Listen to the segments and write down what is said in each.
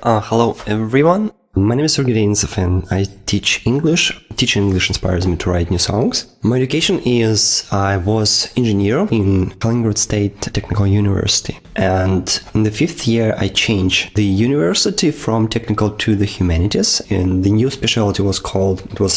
Hello everyone. My name is Sergey D and I teach English. Teaching English inspires me to write new songs. My education is I was engineer in Kaliningrad State Technical University. And in the 5th year I changed the university from technical to the humanities. And the new specialty was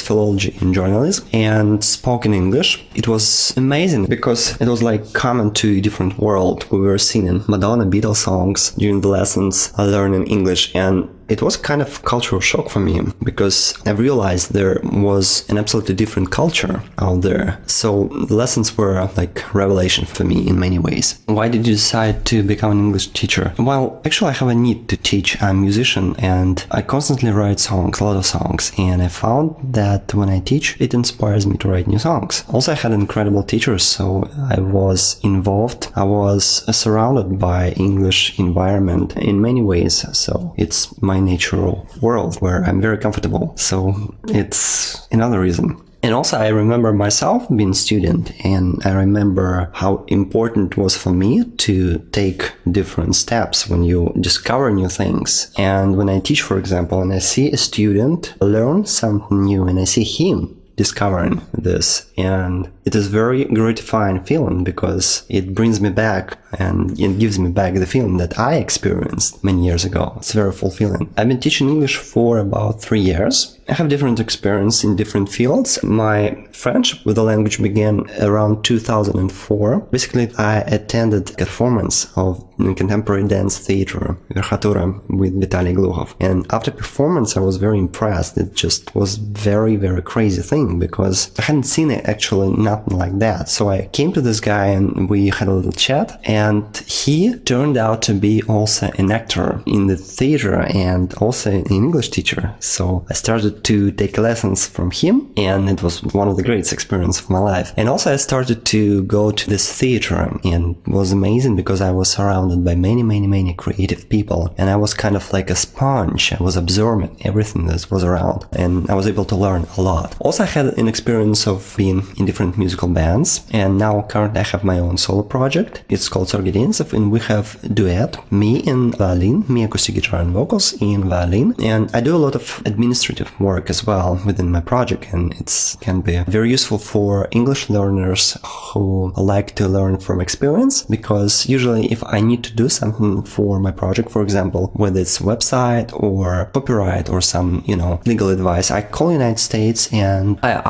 Philology and Journalism and spoken English. It was amazing because it was like coming to a different world. We were singing Madonna, Beatles songs during the lessons, learning English, and it was kind of cultural shock for me because I realized there was an absolutely different culture out there. So the lessons were like revelation for me in many ways. Why did you decide to become an English teacher? Well, actually I have a need to teach. I'm a musician and I constantly write songs, a lot of songs, and I found that when I teach, it inspires me to write new songs. Also, I had incredible teachers, so I was involved. I was surrounded by English environment in many ways, so it's my natural world where I'm very comfortable. So it's another reason. And also I remember myself being a student, and I remember how important it was for me to take different steps when you discover new things. And when I teach, for example, and I see a student learn something new and I see him discovering this, and it is very gratifying feeling because it brings me back and it gives me back the feeling that I experienced many years ago. It's very fulfilling. I've been teaching English for about 3 years. I have different experience in different fields. My friendship with the language began around 2004. Basically, I attended a performance of contemporary dance theater, Verkhatura, with Vitaly Glukhov. And after performance, I was very impressed. It just was very, very crazy thing because I hadn't seen it actually nothing like that. So I came to this guy and we had a little chat, and he turned out to be also an actor in the theater and also an English teacher. So I started to take lessons from him, and it was one of the greatest experiences of my life. And also I started to go to this theater, and it was amazing because I was surrounded by many creative people, and I was kind of like a sponge. I was absorbing everything that was around, and I was able to learn a lot. Also, I had an experience of being in different musical bands, and now currently I have my own solo project. It's called Sergey D, and we have duet, me in violin, me acoustic guitar and vocals in violin, and I do a lot of administrative work as well within my project, and it can be very useful for English learners who like to learn from experience, because usually if I need to do something for my project, for example, whether it's website or copyright or some, legal advice, I call United States and I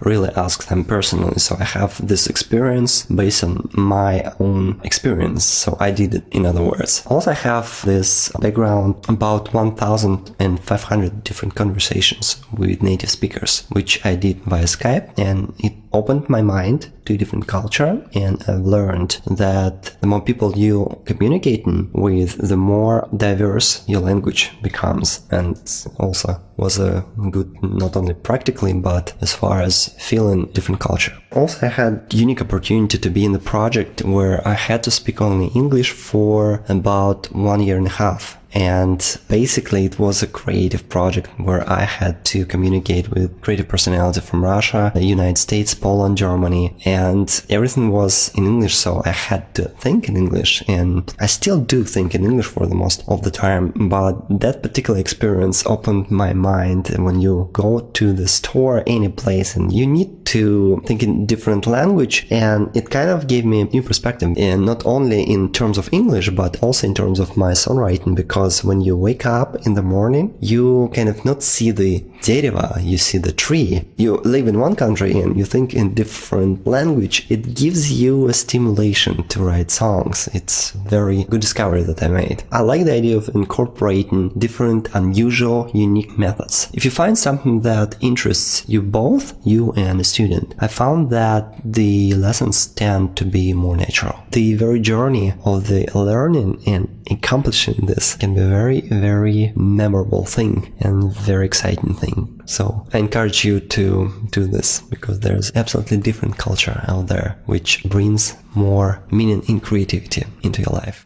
really ask them personally. So I have this experience based on my own experience. So I did it, in other words. Also, I have this background about 1,500 different conversations with native speakers, which I did via Skype, and it opened my mind to a different culture, and I've learned that the more people you communicating with, the more diverse your language becomes, and also was a good, not only practically, but as far as feeling different culture. Also, I had unique opportunity to be in the project where I had to speak only English for about 1.5 years. And basically it was a creative project where I had to communicate with creative personality from Russia, the United States, Poland, Germany, and everything was in English. So I had to think in English, and I still do think in English for the most of the time. But that particular experience opened my mind. And when you go to the store, any place, and you need to think in different language, and it kind of gave me a new perspective, and not only in terms of English, but also in terms of my songwriting, because when you wake up in the morning, you kind of not see the дерево, you see the tree. You live in one country and you think in different language. It gives you a stimulation to write songs. It's very good discovery that I made. I like the idea of incorporating different, unusual, unique methods. If you find something that interests you both, you and a student, I found that the lessons tend to be more natural. The very journey of the learning and accomplishing this can be a very memorable thing and very exciting thing. So I encourage you to do this, because there's absolutely different culture out there which brings more meaning and creativity into your life.